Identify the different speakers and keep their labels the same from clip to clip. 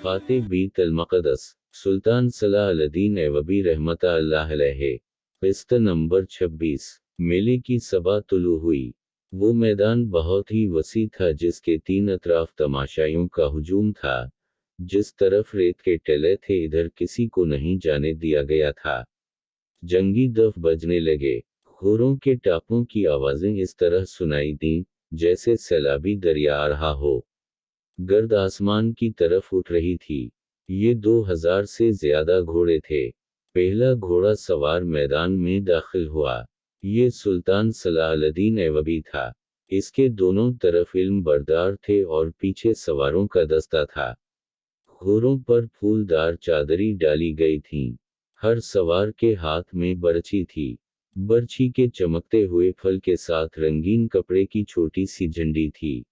Speaker 1: फातेह बीत अल-मक़दस सुल्तान सलाह-अल-दीन ऐवबी रहमतुल्लाह अलैहि। किस्त नंबर 26। मेले की सबा तुलू हुई। वो मैदान बहुत ही वसी था जिसके तीन अतराफ तमाशाइयों का हुजूम था। जिस तरफ रेत के टेले थे इधर किसी को नहीं जाने दिया गया था। जंगी दफ बजने लगे। घोड़ों के टापों की आवाजें इस तरह सुनाई दीं जैसे सैलाबी दरिया आ रहा हो। गर्द आसमान की तरफ उठ रही थी। ये 2000 से ज्यादा घोड़े थे। पहला घोड़ा सवार मैदान में दाखिल हुआ। ये सुल्तान सलाह-अल-दीन ऐवबी था। इसके दोनों तरफ इल्म बरदार थे और पीछे सवारों का दस्ता था। घोड़ों पर फूलदार चादरी डाली गई थीं। हर सवार के हाथ में बरछी थी। बरछी के चमकते हुए फल के साथ रंगीन कपड़े की छोटी सी झंडी थी।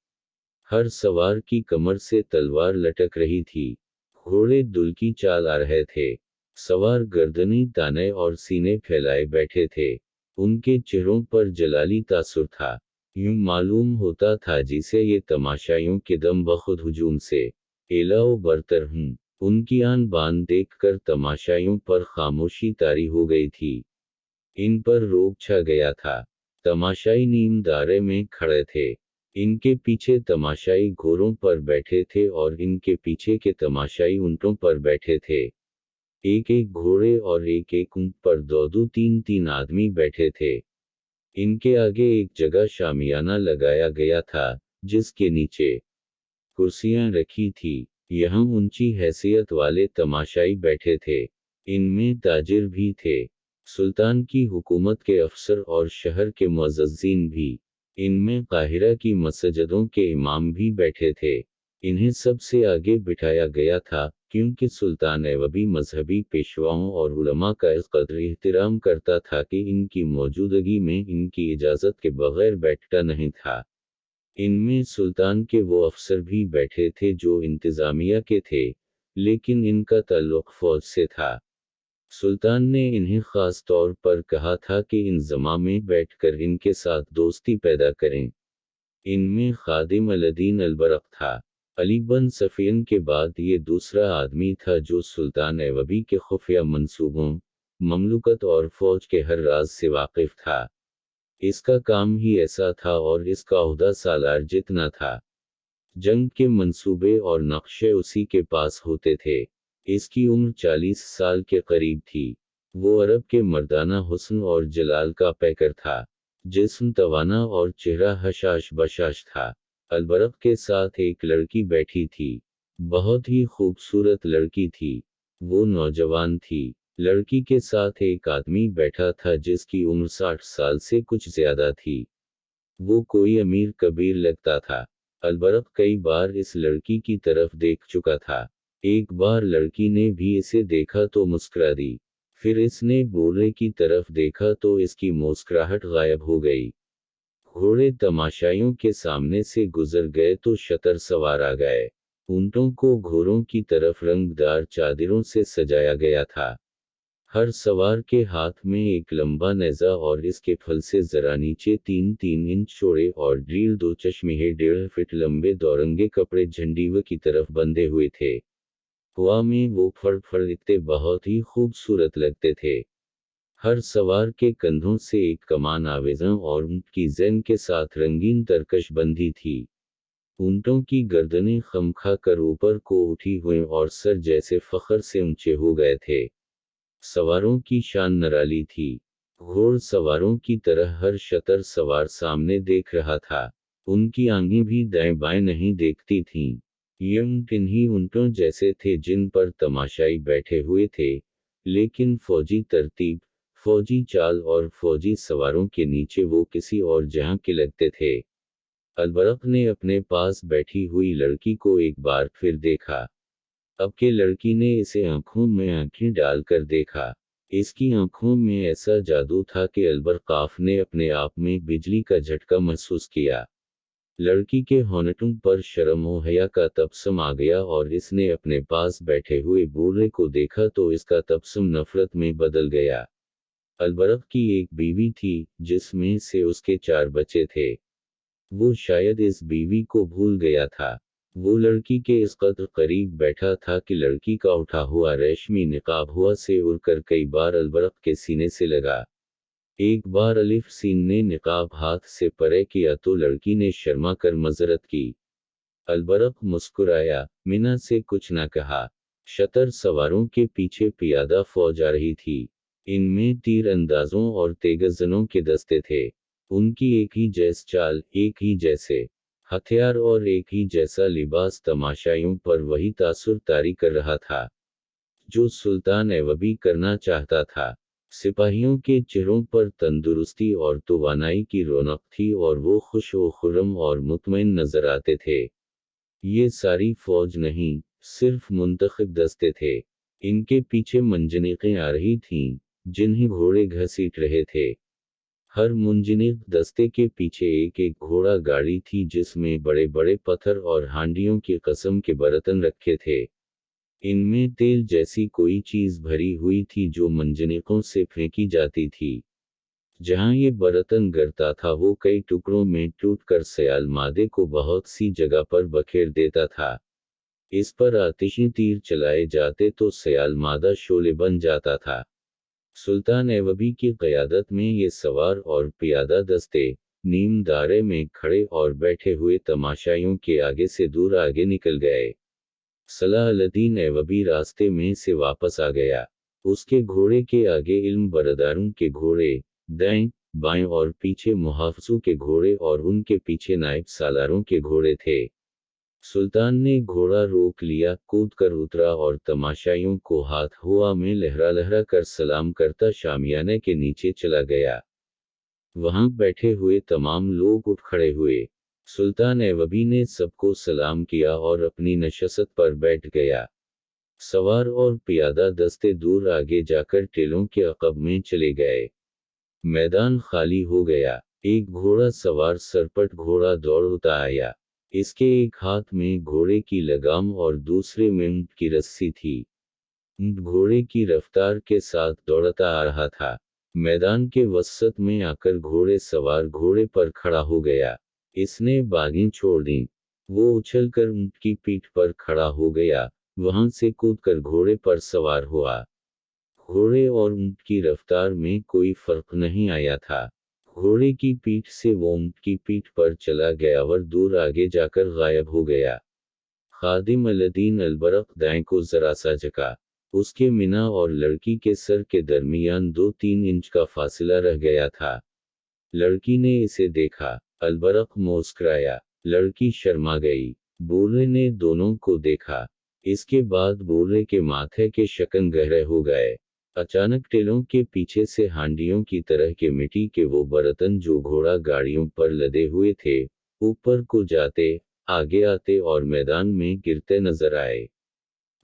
Speaker 1: हर सवार की कमर से तलवार लटक रही थी। घोड़े दुल की चाल आ रहे थे। सवार गर्दनी ताने और सीने फैलाए बैठे थे। उनके चेहरों पर जलाली तासुर था। यूं मालूम होता था जिसे ये तमाशाइयों के दम बखुद हुजूम से एलाओ बरतर हूं। उनकी आन बान देखकर तमाशाइयों पर खामोशी तारी हो गई थी। इन पर रोब छा गया था। तमाशाई नीम दायरे में खड़े थे। इनके पीछे तमाशाई घोड़ों पर बैठे थे और इनके पीछे के तमाशाई ऊंटों पर बैठे थे। एक एक घोड़े और एक एक ऊंट पर दो दो तीन तीन आदमी बैठे थे। इनके आगे एक जगह शामियाना लगाया गया था जिसके नीचे कुर्सियां रखी थी। यहाँ ऊंची हैसियत वाले तमाशाई बैठे थे। इनमें ताजिर भी थे। सुल्तान की हुकूमत के अफसर और शहर के मुअज़्ज़िज़ीन भी। इनमें काहिरा की मस्जिदों के इमाम भी बैठे थे। इन्हें सबसे आगे बिठाया गया था क्योंकि सुल्तान ऐवबी मजहबी पेशवाओं और उलमा का इस कदर एहतराम करता था कि इनकी मौजूदगी में इनकी इजाज़त के बगैर बैठता नहीं था। इनमें सुल्तान के वो अफसर भी बैठे थे जो इंतज़ामिया के थे, लेकिन इनका ताल्लुक़ फ़ौज से था। सुल्तान ने इन्हें ख़ास तौर पर कहा था कि इंज़मा में बैठकर इनके साथ दोस्ती पैदा करें। इनमें खादिम अल-दीन अल-बरक़ था। अली बन सफ़ियन के बाद ये दूसरा आदमी था जो सुल्तान ऐवबी के खुफिया मंसूबों, ममलुकत और फ़ौज के हर राज से वाकिफ़ था। इसका काम ही ऐसा था और इसका ओहदा सालार जितना था। जंग के मंसूबे और नक्शे उसी के पास होते थे। इसकी उम्र 40 साल के करीब थी। वो अरब के मर्दाना हुस्न और जलाल का पैकर था। जिस्म तवाना और चेहरा हशाश बशाश था। अलबरक़ के साथ एक लड़की बैठी थी। बहुत ही खूबसूरत लड़की थी। वो नौजवान थी। लड़की के साथ एक आदमी बैठा था जिसकी उम्र 60 साल से कुछ ज्यादा थी। वो कोई अमीर कबीर लगता था। अलबरक़ कई बार इस लड़की की तरफ देख चुका था। एक बार लड़की ने भी इसे देखा तो मुस्कुरा दी। फिर इसने बूढ़े की तरफ देखा तो इसकी मुस्कुराहट गायब हो गई। घोड़े तमाशाइयों के सामने से गुजर गए तो शतर सवार आ गए। ऊंटों को घोड़ों की तरफ रंगदार चादरों से सजाया गया था। हर सवार के हाथ में एक लंबा नेज़ा और इसके फल से जरा नीचे 3-3 इंच चौड़े और ड्रील 2 चश्मे 1.5 फीट लंबे दौरंगे कपड़े झंडीव की तरफ बंधे हुए थे। हवा में वो फड़ दिखते बहुत ही खूबसूरत लगते थे। हर सवार के कंधों से एक कमान आवेज़ों और ऊंट की ज़ैन के साथ रंगीन तरकश बंधी थी। ऊंटों की गर्दनें खम खा कर ऊपर को उठी हुई और सर जैसे फखर से ऊंचे हो गए थे। सवारों की शान निराली थी। घोड़ सवारों की तरह हर शतर सवार सामने देख रहा था। उनकी आंखें भी दाएं बाएं नहीं देखती थीं। ये ऊंट इन्हीं ऊंटों जैसे थे जिन पर तमाशाई बैठे हुए थे, लेकिन फौजी तरतीब, फौजी चाल और फौजी सवारों के नीचे वो किसी और जहां के लगते थे। अलबरक़ ने अपने पास बैठी हुई लड़की को एक बार फिर देखा। अब के लड़की ने इसे आंखों में आंखें डालकर देखा। इसकी आंखों में ऐसा जादू था कि अलबरक़ ने अपने आप में बिजली का झटका महसूस किया। लड़की के होंठों पर शर्म और हया का तबस्सुम आ गया और इसने अपने पास बैठे हुए बूढ़े को देखा तो इसका तबस्सुम नफरत में बदल गया। अलबरक़ की एक बीवी थी जिसमें से उसके 4 बच्चे थे। वो शायद इस बीवी को भूल गया था। वो लड़की के इस कदर करीब बैठा था कि लड़की का उठा हुआ रेशमी निकाब हवा से उड़कर कई बार अलबरक के सीने से लगा। एक बार अलिफ सीन ने निकाब हाथ से परे किया तो लड़की ने शर्मा कर मजरत की। अलबरक मुस्कुराया, मीना से कुछ न कहा। शतर सवारों के पीछे पियादा फौज आ रही थी। इनमें तीर अंदाजों और तेगजनों के दस्ते थे। उनकी एक ही जैस चाल, एक ही जैसे हथियार और एक ही जैसा लिबास तमाशाइयों पर वही तासुर तारी कर रहा था जो सुल्तान ऐवबी करना चाहता था। सिपाहियों के चेहरों पर तंदुरुस्ती और तवानाई की रौनक थी और वो खुश व खुर्रम और मुतमईन नजर आते थे। ये सारी फौज नहीं, सिर्फ मुंतखब दस्ते थे। इनके पीछे मंजनीकें आ रही थीं, जिन्हें घोड़े घसीट रहे थे। हर मुंजनीक दस्ते के पीछे एक एक घोड़ा गाड़ी थी जिसमें बड़े बड़े पत्थर और हांडियों की कसम के बर्तन रखे थे। इनमें तेल जैसी कोई चीज भरी हुई थी जो मंजनीकों से फेंकी जाती थी। जहां ये बर्तन गिरता था वो कई टुकड़ों में टूटकर सयाल मादे को बहुत सी जगह पर बखेर देता था। इस पर आतिशी तीर चलाए जाते तो सयाल मादा शोले बन जाता था। सुल्तान ऐवबी की क़यादत में ये सवार और पियादा दस्ते नीम दायरे में खड़े और बैठे हुए तमाशाइयों के आगे से दूर आगे निकल गए। सलाहउद्दीन ऐवबी रास्ते में से वापस आ गया। उसके घोड़े के आगे इल्म बरदारों के घोड़े दाएं बाएं और पीछे मुहाफिजों के घोड़े और उनके पीछे नायब सालारों के घोड़े थे। सुल्तान ने घोड़ा रोक लिया, कूद कर उतरा और तमाशाइयों को हाथ हुआ में लहरा लहरा कर सलाम करता शामियाने के नीचे चला गया। वहां बैठे हुए तमाम लोग उठ खड़े हुए। सुल्तान ऐवबी ने सबको सलाम किया और अपनी नशस्त पर बैठ गया। सवार और पियादा दस्ते दूर आगे जाकर टेलों के अक़ब में चले गए। मैदान खाली हो गया। एक घोड़ा सवार सरपट घोड़ा दौड़ता आया। इसके एक हाथ में घोड़े की लगाम और दूसरे में ऊंट की रस्सी थी। ऊंट घोड़े की रफ्तार के साथ दौड़ता आ रहा था। मैदान के वसत में आकर घोड़े सवार घोड़े पर खड़ा हो गया। इसने बागें छोड़ दी। वो उछलकर ऊंट की पीठ पर खड़ा हो गया, वहां से कूदकर घोड़े पर सवार हुआ। घोड़े और ऊंट की रफ्तार में कोई फर्क नहीं आया था। घोड़े की पीठ से वो ऊंट की पीठ पर चला गया और दूर आगे जाकर गायब हो गया। खादिम अल-दीन अलबरक दाएं को जरा सा झुका। उसके मीना और लड़की के सर के दरमियान 2-3 इंच का फासला रह गया था। लड़की ने इसे देखा। अलबरक मुस्कुराया। लड़की शर्मा गई। बूढ़े ने दोनों को देखा। इसके बाद बूढ़े के माथे के शकन गहरे हो गए। अचानक टेलों के पीछे से हांडियों की तरह के मिट्टी के वो बर्तन जो घोड़ा गाड़ियों पर लदे हुए थे, ऊपर को जाते, आगे आते और मैदान में गिरते नजर आए।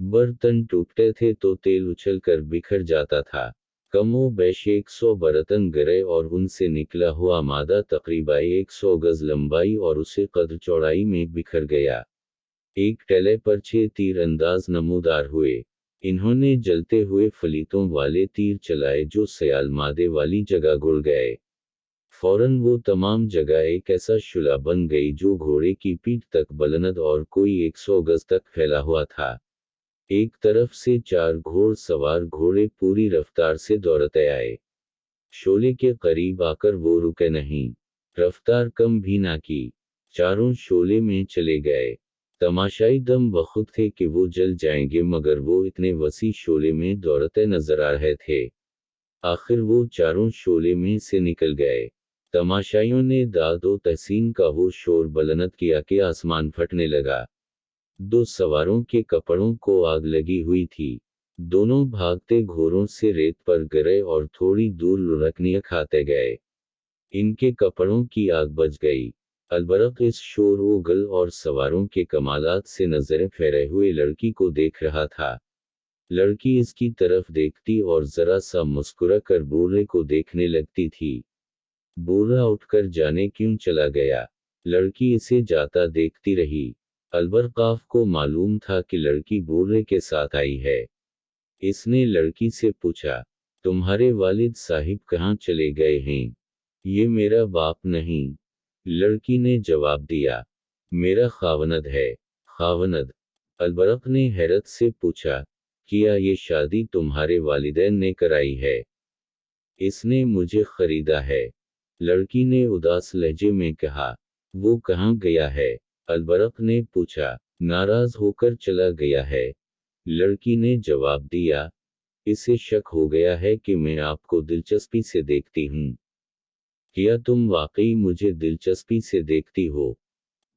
Speaker 1: बर्तन टूटते थे तो तेल उछलकर बिखर जाता था। कमो बेश 100 बर्तन गिरे और उनसे निकला हुआ मादा तकरीबन 100 गज लंबाई और उसे कद चौड़ाई में बिखर गया। एक टेले पर 6 तीर अंदाज नमूदार हुए। इन्होंने जलते हुए फलीतों वाले तीर चलाए जो सयाल मादे वाली जगह गुड़ गए। फौरन वो तमाम जगह एक ऐसा शुला बन गई जो घोड़े की पीठ तक बुलंद और कोई 100 गज तक फैला हुआ था। एक तरफ से 4 घोड़ सवार घोड़े पूरी रफ्तार से दौड़ते आए। शोले के करीब आकर वो रुके नहीं। रफ्तार कम भी ना की। चारों शोले में चले गए। तमाशाई दम बखुद थे कि वो जल जाएंगे मगर वो इतने वसी शोले में दौड़ते नजर आ रहे थे। आखिर वो चारों शोले में से निकल गए। तमाशाइयों ने दादो तहसीन का वो शोर बुलंद किया कि आसमान फटने लगा। 2 सवारों के कपड़ों को आग लगी हुई थी। दोनों भागते घोड़ों से रेत पर गिरे और थोड़ी दूर लुढ़कनियां खाते गए। इनके कपड़ों की आग बच गई। अलबरक इस शोर व गल और सवारों के कमालात से नजरें फेरे हुए लड़की को देख रहा था। लड़की इसकी तरफ देखती और जरा सा मुस्कुरा कर बूढ़े को देखने लगती थी। बूढ़ा उठकर जाने क्यों चला गया। लड़की इसे जाता देखती रही। अलबरकाफ को मालूम था कि लड़की बूढ़े के साथ आई है। इसने लड़की से पूछा, तुम्हारे वालिद साहिब कहाँ चले गए हैं? ये मेरा बाप नहीं। लड़की ने जवाब दिया, मेरा खावनद है। खावनद। अलबरक ने हैरत से पूछा, क्या ये शादी तुम्हारे वालिदैन ने कराई है? इसने मुझे खरीदा है। लड़की ने उदास लहजे में कहा। वो कहाँ गया है? अलबरक ने पूछा। नाराज होकर चला गया है, लड़की ने जवाब दिया। इसे शक हो गया है कि मैं आपको दिलचस्पी से देखती हूँ। क्या तुम वाकई मुझे दिलचस्पी से देखती हो?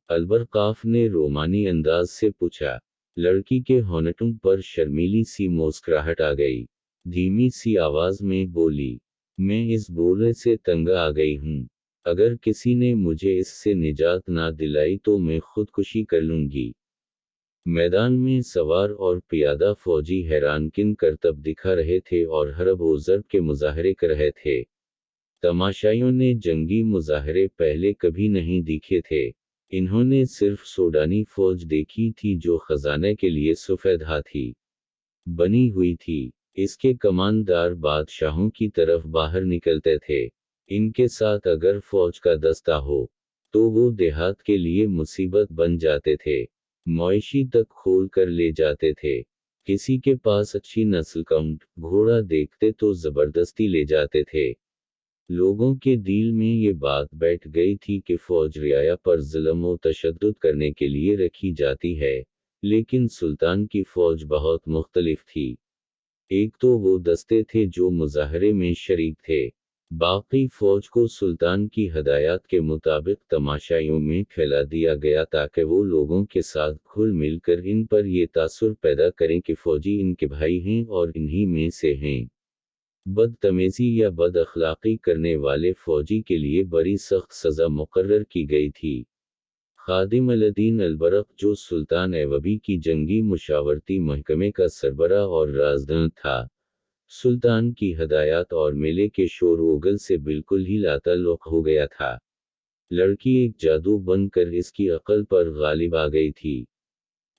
Speaker 1: अलबरकाफ ने रोमानी अंदाज से पूछा। लड़की के होंठों पर शर्मीली सी मुस्कुराहट आ गई। धीमी सी आवाज में बोली, मैं इस बोले से तंग आ गई हूँ। अगर किसी ने मुझे इससे निजात ना दिलाई तो मैं खुदकुशी कर लूंगी। मैदान में सवार और पियादा फौजी हैरानकिन करतब दिखा रहे थे और हरब व ज़र्ब के मुजाहरे कर रहे थे। तमाशाइयों ने जंगी मुजाहरे पहले कभी नहीं देखे थे। इन्होंने सिर्फ सूडानी फौज देखी थी जो खजाने के लिए सफेद हाथी बनी हुई थी। इसके कमानदार बादशाहों की तरफ बाहर निकलते थे। इनके साथ अगर फौज का दस्ता हो तो वो देहात के लिए मुसीबत बन जाते थे। मवेशी तक खोल कर ले जाते थे। किसी के पास अच्छी नस्ल का ऊंट घोड़ा देखते तो जबरदस्ती ले जाते थे। लोगों के दिल में ये बात बैठ गई थी कि फौज रियाया पर जुल्म व तशद्दुद करने के लिए रखी जाती है, लेकिन सुल्तान की फौज बहुत मुख्तलिफ थी। एक तो वो दस्ते थे जो मुजाहरे में शरीक थे, बाकी फौज को सुल्तान की हदायत के मुताबिक तमाशाइयों में फैला दिया गया ताकि वो लोगों के साथ घुल मिल कर इन पर ये तासुर पैदा करें कि फौजी इनके भाई हैं और इन्हीं में से हैं। बदतमीजी या बद अखलाक़ी करने वाले फौजी के लिए बड़ी सख्त सज़ा मुकर्रर की गई थी। खादिम अल-दीन अलबरक जो सुल्तान ऐवबी की जंगी मुशावरती महकमे का सरबराह और राजदन था, सुल्तान की हदायत और मेले के शोर ओगल से बिल्कुल ही लाताल्लुक़ हो गया था। लड़की एक जादू बनकर इसकी अक़ल पर गालिब आ गई थी।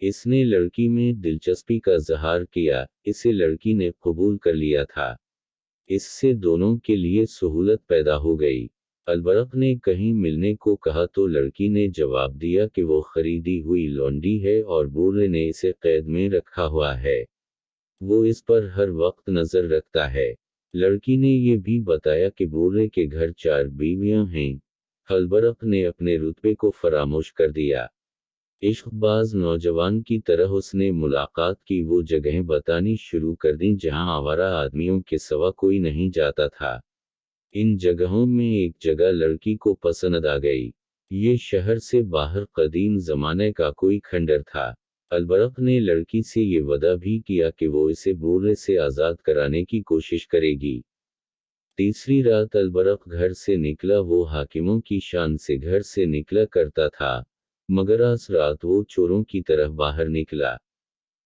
Speaker 1: इसने लड़की में दिलचस्पी का इज़हार किया, इसे लड़की ने कबूल कर लिया था। इससे दोनों के लिए सहूलत पैदा हो गई। अलबरक ने कहीं मिलने को कहा तो लड़की ने जवाब दिया कि वो खरीदी हुई लौंडी है और बूढ़े ने इसे कैद में रखा हुआ है। वो इस पर हर वक्त नजर रखता है। लड़की ने ये भी बताया कि बूढ़े के घर 4 बीवियां हैं। अलबरक ने अपने रुतबे को फरामोश कर दिया। इश्कबाज नौजवान की तरह उसने मुलाकात की वो जगहें बतानी शुरू कर दी जहां आवारा आदमियों के सिवा कोई नहीं जाता था। इन जगहों में एक जगह लड़की को पसंद आ गई। ये शहर से बाहर कदीम जमाने का कोई खंडर था। अलबरक ने लड़की से ये वादा भी किया कि वो इसे बूढ़े से आज़ाद कराने की कोशिश करेगी। तीसरी रात अलबरक घर से निकला। वो हाकिमों की शान से घर से निकला करता था, मगर आज रात वो चोरों की तरफ बाहर निकला।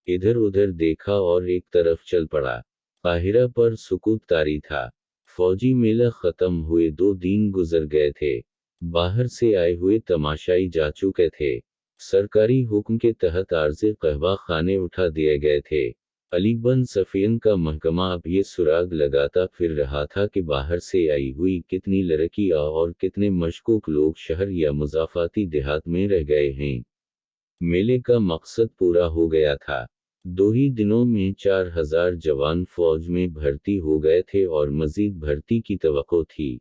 Speaker 1: इधर उधर देखा और एक तरफ चल पड़ा। काहिरा पर सुकूत तारी था। फौजी मेला खत्म हुए 2 दिन गुजर गए थे। बाहर से आए हुए तमाशाई जा चुके थे। सरकारी हुक्म के तहत आर्ज़े कहवा खाने उठा दिए गए थे। अली बन सफियन का महकमा अब ये सुराग लगाता फिर रहा था कि बाहर से आई हुई कितनी लड़कियां और कितने मशकूक लोग शहर या मुज़ाफ़ाती देहात में रह गए हैं। मेले का मकसद पूरा हो गया था। 2 ही दिनों में 4000 जवान फौज में भर्ती हो गए थे और मजीद भर्ती की तवक्को थी।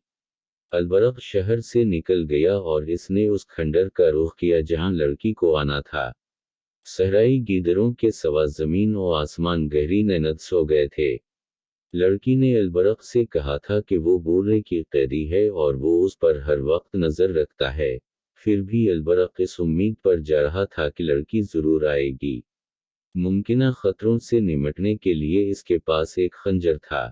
Speaker 1: अलबरक शहर से निकल गया और इसने उस खंडर का रुख किया जहां लड़की को आना था। सहराई गीदरों के सवा जमीन और आसमान गहरी नैनद सो गए थे। लड़की ने अलबरक से कहा था कि वो बूढ़े की कैदी है और वो उस पर हर वक्त नजर रखता है। फिर भी अलबरक इस उम्मीद पर जा रहा था कि लड़की जरूर आएगी। मुमकिना खतरों से निमटने के लिए इसके पास एक खंजर था।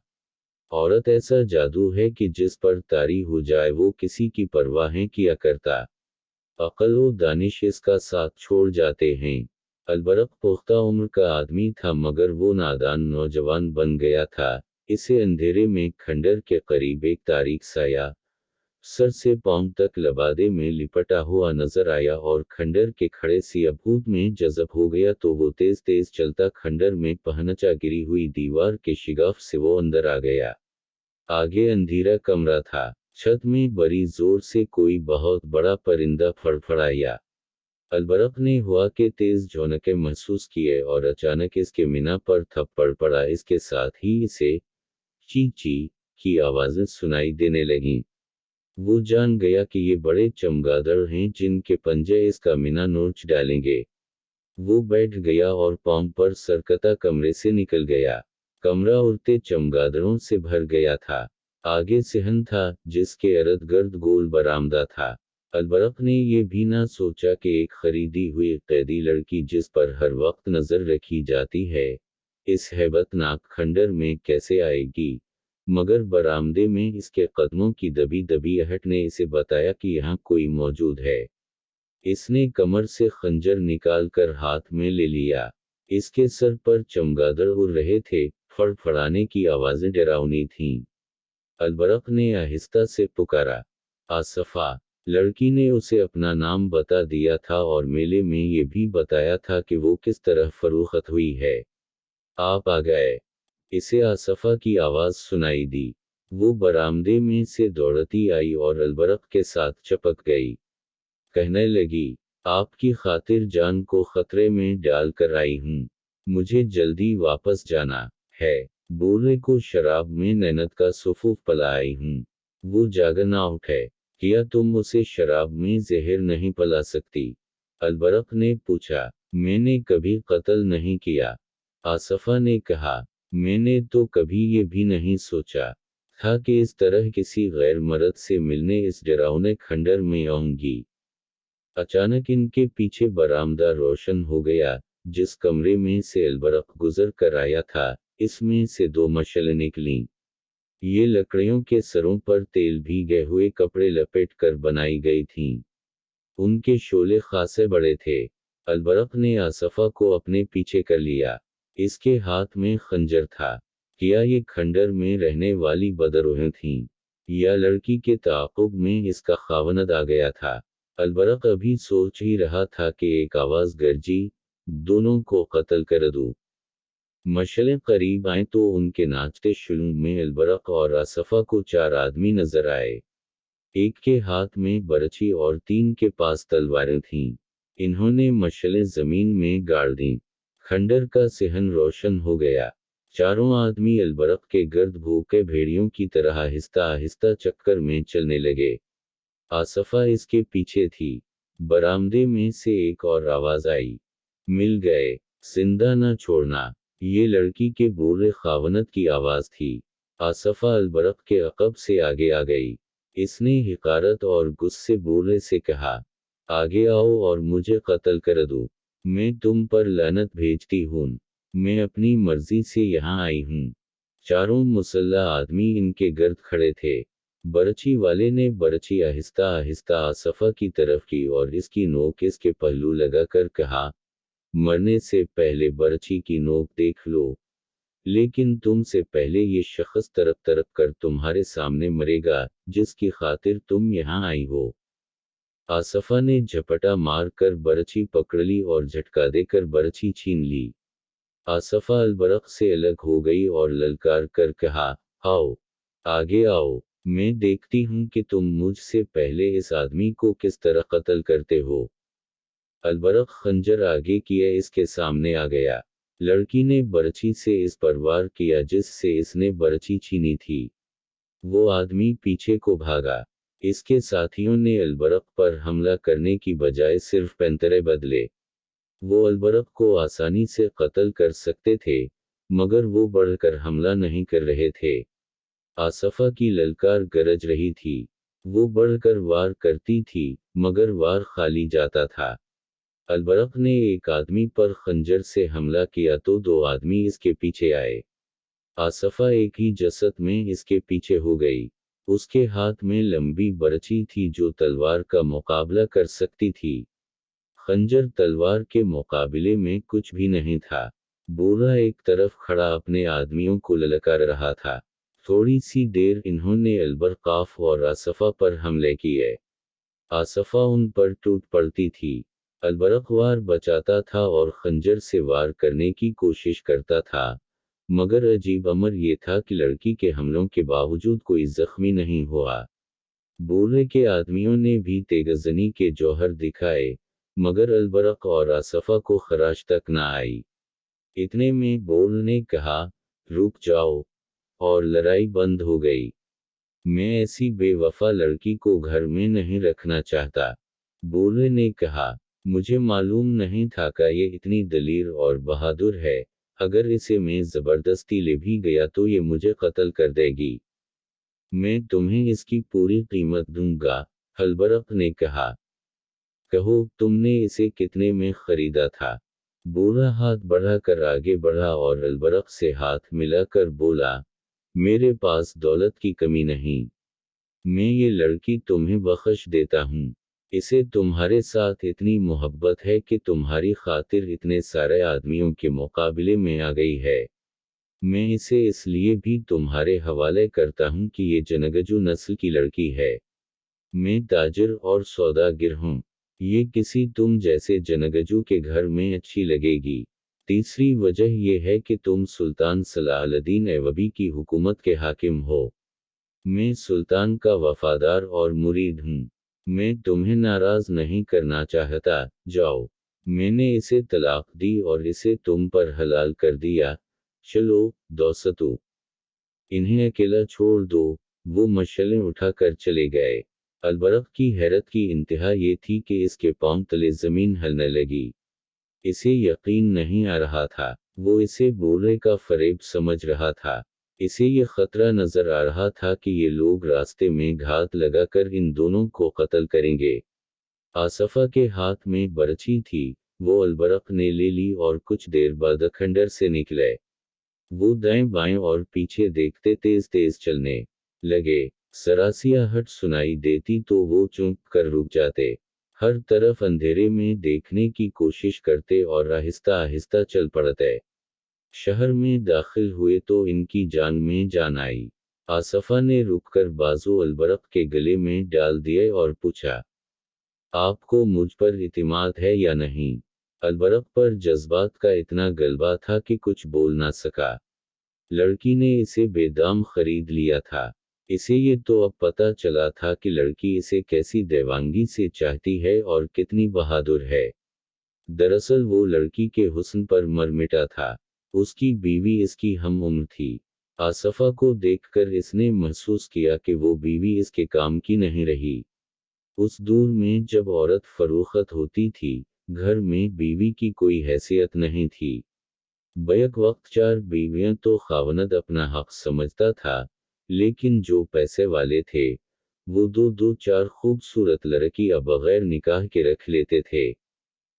Speaker 1: औरत ऐसा जादू है कि जिस पर तारी हो जाए वो किसी की परवाहें किया करता। अक्ल व दानिश इसका साथ छोड़ जाते हैं। अलबरक पुख्ता उम्र का आदमी था मगर वो नादान नौजवान बन गया था। इसे अंधेरे में खंडर के करीब एक तारीख साया सर से पांव तक लबादे में लिपटा हुआ नजर आया और खंडर के खड़े सी अबूत में जज़ब हो गया तो वो तेज तेज चलता खंडर में पहनचा गिरी हुई दीवार के शिगाफ से वो अंदर आ गया। आगे अंधेरा कमरा था। छत में बड़ी जोर से कोई बहुत बड़ा परिंदा फड़फड़ाया। अलबरक ने हवा के तेज झोंके महसूस किए और अचानक इसके मीना पर थप्पड़ पड़ा। इसके साथ ही इसे ची ची की आवाजें सुनाई देने लगीं। वो जान गया कि ये बड़े चमगादड़ हैं जिनके पंजे इसका मीना नोच डालेंगे। वो बैठ गया और पांव पर सरकता कमरे से निकल गया। कमरा उड़ते चमगादड़ों से भर गया था। आगे सिहन था जिसके इर्द गिर्द गोल बरामदा था। अलबरक ने ये भी ना सोचा कि एक खरीदी हुई कैदी लड़की जिस पर हर वक्त नजर रखी जाती है, इस हैबतनाक खंडर में कैसे आएगी। मगर बरामदे में इसके कदमों की दबी दबी आहट ने इसे बताया कि यहाँ कोई मौजूद है। इसने कमर से खंजर निकालकर हाथ में ले लिया। इसके सर पर चमगादड़ उड़ रहे थे, फड़फड़ाने की आवाजें डरावनी थीं। अलबरक ने आहिस्ता से पुकारा, आसफा। लड़की ने उसे अपना नाम बता दिया था और मेले में ये भी बताया था कि वो किस तरह फरोख्त हुई है। आप आ गए। इसे आसफा की आवाज सुनाई दी। वो बरामदे में से दौड़ती आई और अलबरक के साथ चपक गई। कहने लगी, आपकी खातिर जान को खतरे में डाल कर आई हूँ। मुझे जल्दी वापस जाना है। बूढ़े को शराब में नैनत का सुफूफ पिलाई हूँ। वो जागना उठे। क्या तुम उसे शराब में जहर नहीं पिला सकती? अलबरक ने पूछा। मैंने कभी कत्ल नहीं किया। आसफा ने कहा, मैंने तो कभी ये भी नहीं सोचा था कि इस तरह किसी गैर मर्द से मिलने इस डरावने खंडर में आऊंगी। अचानक इनके पीछे बरामदा रोशन हो गया। जिस कमरे में से अलबरक गुजर कर आया था, इसमें से दो मशालें निकलीं। ये लकड़ियों के सरों पर तेल भीगे हुए कपड़े लपेट कर बनाई गई थीं। उनके शोले खासे बड़े थे। अलबरक ने आसफा को अपने पीछे कर लिया। इसके हाथ में खंजर था। क्या ये खंडर में रहने वाली बदरूहें थीं, या लड़की के ताक़ुब में इसका खावंद आ गया था? अलबरक अभी सोच ही रहा था कि एक आवाज गरजी, दोनों को कत्ल कर दूं। मशालें करीब आए तो उनके नाचते शुलूक में अलबरक और आसफा को चार आदमी नजर आए। एक के हाथ में बरछी और तीन के पास तलवारें थीं। इन्होंने मशालें जमीन में गाड़ दीं। खंडर का सिहन रोशन हो गया। चारों आदमी अलबरक के गर्द भूखे भेड़ियों की तरह आहिस्ता आहिस्ता चक्कर में चलने लगे। आसफा इसके पीछे थी। बरामदे में से एक और आवाज आई, मिल गए, जिंदा न छोड़ना। ये लड़की के बूढ़े खावनत की आवाज थी। आसफा अलबरक के अकब से आगे आ गई। इसने हिकारत और गुस्से बूढ़े से कहा, आगे आओ और मुझे कत्ल कर दो। मैं तुम पर लानत भेजती हूँ। मैं अपनी मर्जी से यहाँ आई हूँ। चारों मुसल्ला आदमी इनके गर्द खड़े थे। बरछी वाले ने बरछी आहिस्ता आहिस्ता आसफा की तरफ की और इसकी नोक इसके पहलू लगाकर कहा, मरने से पहले बरछी की नोक देख लो। लेकिन तुमसे पहले ये शख्स तरफ तरफ कर तुम्हारे सामने मरेगा, जिसकी खातिर तुम यहाँ आई हो। आसफा ने झपटा मार कर बरछी पकड़ ली और झटका देकर बरछी छीन ली। आसफा अलबरक से अलग हो गई और ललकार कर कहा, आओ, आगे आओ, मैं देखती हूँ कि तुम मुझसे पहले इस आदमी को किस तरह कत्ल करते हो। अलबरक खंजर आगे किए इसके सामने आ गया। लड़की ने बरछी से इस पर वार किया जिससे इसने बरछी छीनी थी। वो आदमी पीछे को भागा। इसके साथियों ने अलबरक पर हमला करने की बजाय सिर्फ पैंतरे बदले। वो अलबरक को आसानी से कत्ल कर सकते थे, मगर वो बढ़कर हमला नहीं कर रहे थे। आसफा की ललकार गरज रही थी। वो बढ़कर वार करती थी, मगर वार खाली जाता था। अलबरक ने एक आदमी पर खंजर से हमला किया तो दो आदमी इसके पीछे आए। आसफा एक ही जसत में इसके पीछे हो गई। उसके हाथ में लंबी बरछी थी जो तलवार का मुकाबला कर सकती थी। खंजर तलवार के मुकाबले में कुछ भी नहीं था। बूढ़ा एक तरफ खड़ा अपने आदमियों को ललकार रहा था। थोड़ी सी देर इन्होंने अलबरकाफ और आसफा पर हमले किए। आसफा उन पर टूट पड़ती थी। अलबरक वार बचाता था और खंजर से वार करने की कोशिश करता था, मगर अजीब अमर ये था कि लड़की के हमलों के बावजूद कोई जख्मी नहीं हुआ। बूढ़े के आदमियों ने भी तेगजनी के जौहर दिखाए। मगर अलबरक और आसफा को खराश तक न आई। इतने में बोल ने कहा, रुक जाओ, और लड़ाई बंद हो गई। मैं ऐसी बेवफा लड़की को घर में नहीं रखना चाहता। बोल ने कहा, मुझे मालूम नहीं था कि ये इतनी दलीर और बहादुर है। अगर इसे मैं जबरदस्ती ले भी गया तो ये मुझे कत्ल कर देगी। मैं तुम्हें इसकी पूरी कीमत दूंगा। अलबरक ने कहा, कहो तुमने इसे कितने में खरीदा था? बूढ़ा हाथ बढ़ाकर आगे बढ़ा और अलबरक से हाथ मिलाकर बोला, मेरे पास दौलत की कमी नहीं। मैं ये लड़की तुम्हें बख्श देता हूँ। इसे तुम्हारे साथ इतनी मोहब्बत है कि तुम्हारी खातिर इतने सारे आदमियों के मुकाबले में आ गई है। मैं इसे इसलिए भी तुम्हारे हवाले करता हूँ कि ये जनगजू नस्ल की लड़की है। मैं ताजिर और सौदागर हूँ। ये किसी तुम जैसे जनगजू के घर में अच्छी लगेगी। तीसरी वजह यह है कि तुम सुल्तान सलाहुद्दीन ऐवबी की हुकूमत के हाकिम हो। मैं सुल्तान का वफादार और मुरीद हूँ। मैं तुम्हें नाराज नहीं करना चाहता। जाओ। मैंने इसे तलाक दी और इसे तुम पर हलाल कर दिया। चलो, दोस्तों, इन्हें अकेला छोड़ दो। वो मशालें उठाकर चले गए। अलबरक की हैरत की इंतहा ये थी कि इसके पांव तले जमीन हिलने लगी। इसे यकीन नहीं आ रहा था। वो इसे बूढ़े का फरेब समझ रहा था। इसे ये खतरा नजर आ रहा था कि ये लोग रास्ते में घात लगाकर इन दोनों को कत्ल करेंगे। आसफा के हाथ में बरछी थी। वो अलबरक ने ले ली और कुछ देर बाद खंडर से निकले। वो दाएं बाएं और पीछे देखते तेज तेज चलने लगे। सरासियाहट सुनाई देती तो वो चौंक कर रुक जाते। हर तरफ अंधेरे में देखने की कोशिश करते और आहिस्ता आहिस्ता चल पड़ते। शहर में दाखिल हुए तो इनकी जान में जान आई। आसफा ने रुककर बाजू अलबरक के गले में डाल दिए और पूछा, आपको मुझ पर इतिमाद है या नहीं? अलबरक पर जज्बात का इतना गलबा था कि कुछ बोल ना सका। लड़की ने इसे बेदाम खरीद लिया था। इसे ये तो अब पता चला था कि लड़की इसे कैसी देवांगी से चाहती है और कितनी बहादुर है। दरअसल वो लड़की के हुस्न पर मर मिटा था। उसकी बीवी इसकी हम उम्र थी। आसफा को देखकर इसने महसूस किया कि वो बीवी इसके काम की नहीं रही। उस दौर में जब औरत फरोख्त होती थी, घर में बीवी की कोई हैसियत नहीं थी। बैक वक्त चार बीवियां तो खावनद अपना हक समझता था, लेकिन जो पैसे वाले थे, वो दो दो चार खूबसूरत लड़कियां बगैर निकाह के रख लेते थे।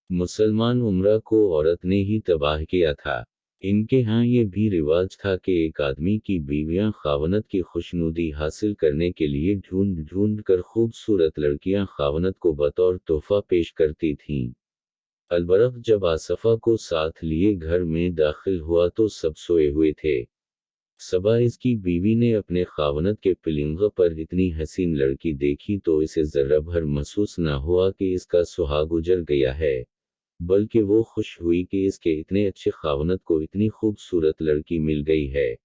Speaker 1: मुसलमान उम्रा को औरत ने ही तबाह किया था। इनके यहाँ ये भी रिवाज था कि एक आदमी की बीवियां खावनद की खुशनुदी हासिल करने के लिए ढूंढ ढूंढ कर खूबसूरत लड़कियां खावनद को बतौर तोहफा पेश करती थीं। अलबरक जब आसफा को साथ लिए घर में दाखिल हुआ तो सब सोए हुए थे। सबा इसकी बीवी ने अपने खावनद के पिलिंग पर इतनी हसीन लड़की देखी तो इसे जर्रा भर महसूस न हुआ कि इसका सुहाग गुजर गया है, बल्कि वो खुश हुई कि इसके इतने अच्छे खावनद को इतनी खूबसूरत लड़की मिल गई है।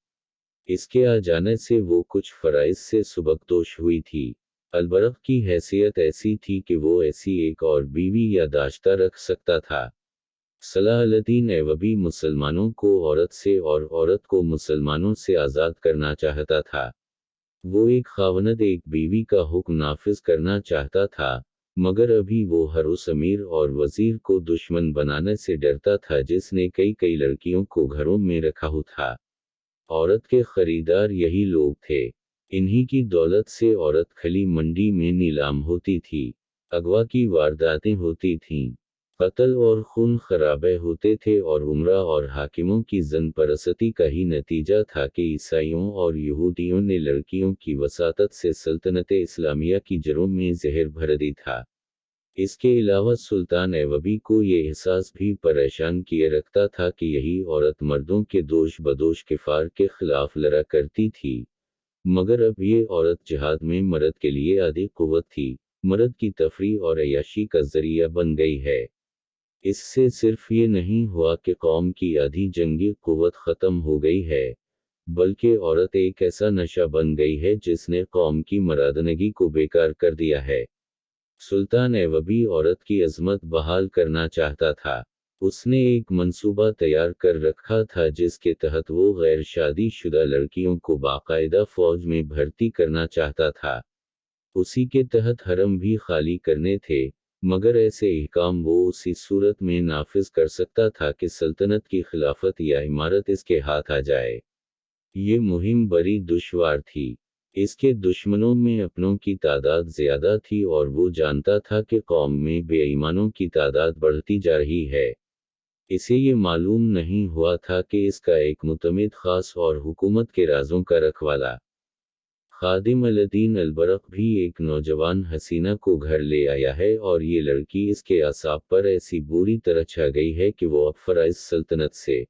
Speaker 1: इसके आ जाने से वो कुछ फराइज से सुबकदोश हुई थी। अलबरक की हैसियत ऐसी थी कि वो ऐसी एक और बीवी या दाश्ता रख सकता था। सलाहुद्दीन ऐवबी मुसलमानों को औरत से और औरत को मुसलमानों से आज़ाद करना चाहता था। वो एक खावनद एक बीवी का हुक्म नाफिज करना चाहता था, मगर अभी वो हर उस अमीर और वजीर को दुश्मन बनाने से डरता था जिसने कई कई लड़कियों को घरों में रखा हुआ था। औरत के खरीदार यही लोग थे। इन्हीं की दौलत से औरत खली मंडी में नीलाम होती थी। अगवा की वारदातें होती थीं। कत्ल और खून खराबे होते थे और उमरा और हाकिमों की जन परसती का ही नतीजा था कि ईसाइयों और यहूदियों ने लड़कियों की वसातत से सल्तनत इस्लामिया की जड़ों में जहर भर दी था। इसके अलावा सुल्तान ऐवबी को ये एहसास भी परेशान किए रखता था कि यही औरत मर्दों के दोष बदोश किफ़ार के खिलाफ लड़ा करती थी। मगर अब ये औरत जिहाद में मर्द के लिए आधी कुव्वत थी, मर्द की तफरीह और अय्याशी का जरिया बन गई है। इससे सिर्फ ये नहीं हुआ कि कौम की आधी जंगी कुव्वत ख़त्म हो गई है, बल्कि औरत एक ऐसा नशा बन गई है जिसने कौम की मर्दानगी को बेकार कर दिया है। सुल्तान ऐवबी औरत की अजमत बहाल करना चाहता था। उसने एक मंसूबा तैयार कर रखा था जिसके तहत वो गैर शादीशुदा लड़कियों को बाकायदा फौज में भर्ती करना चाहता था। उसी के तहत हरम भी खाली करने थे, मगर ऐसे अहकाम वो उसी सूरत में नाफिज कर सकता था कि सल्तनत की खिलाफत या इमारत इसके हाथ आ जाए। ये मुहिम बड़ी दुश्वार थी। इसके दुश्मनों में अपनों की तादाद ज्यादा थी और वो जानता था कि कौम में बेईमानों की तादाद बढ़ती जा रही है। इसे ये मालूम नहीं हुआ था कि इसका एक मुतमिद खास और हुकूमत के राजों का रखवाला खादिम अल-दीन अल-बरक भी एक नौजवान हसीना को घर ले आया है और ये लड़की इसके आसाब पर ऐसी बुरी तरह छा गई है कि वो अब फराइज सल्तनत से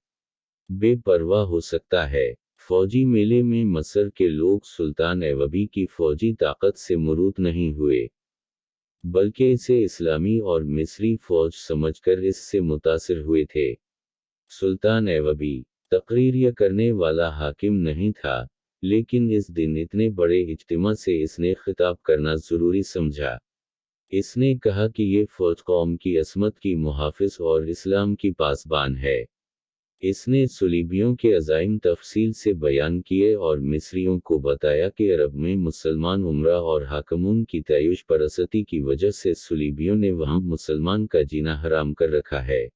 Speaker 1: बेपरवाह हो सकता है। फौजी मेले में मसर के लोग सुल्तान ऐवबी की फौजी ताकत से मुरूत नहीं हुए, बल्कि इसे इस्लामी और मिस्री फौज समझकर इससे मुतासिर हुए थे। सुल्तान ऐवबी तकरीरिया करने वाला हाकिम नहीं था, लेकिन इस दिन इतने बड़े इज्तिमा से इसने खिताब करना ज़रूरी समझा। इसने कहा कि ये फौज कौम की असमत की मुहाफिज और इस्लाम की पासबान है। इसने सुलीबियों के अज़ाइम तफसील से बयान किए और मिस्रियों को बताया कि अरब में मुसलमान उमरा और हाकमून की तय्युश परसती की वजह से सुलीबियों ने वहाँ मुसलमान का जीना हराम कर रखा है।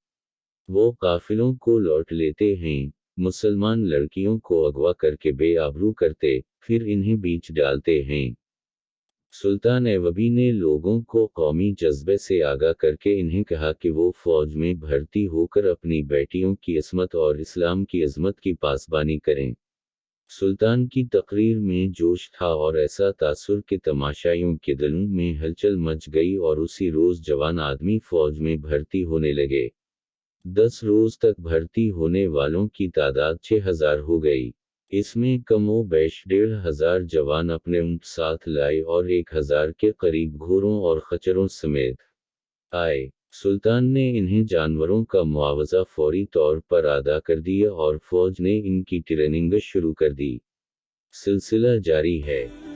Speaker 1: वो काफिलों को लौट लेते हैं, मुसलमान लड़कियों को अगवा करके बेआबरू करते, फिर इन्हें बीच डालते हैं। सुल्तान ऐवबी ने लोगों को कौमी जज्बे से आगाह करके इन्हें कहा कि वो फौज में भर्ती होकर अपनी बेटियों की असमत और इस्लाम की अजमत की पासबानी करें। सुल्तान की तकरीर में जोश था और ऐसा तासुर कि तमाशाइयों के दिलों में हलचल मच गई और उसी रोज़ जवान आदमी फौज में भर्ती होने लगे। 10 रोज तक भर्ती होने वालों की तादाद 6000 हो गई। इसमें कमोबेश 1500 जवान अपने ऊंट साथ लाए और 1000 के करीब घोड़ों और खच्चरों समेत आए। सुल्तान ने इन्हें जानवरों का मुआवजा फौरी तौर पर अदा कर दिया और फौज ने इनकी ट्रेनिंग शुरू कर दी। सिलसिला जारी है।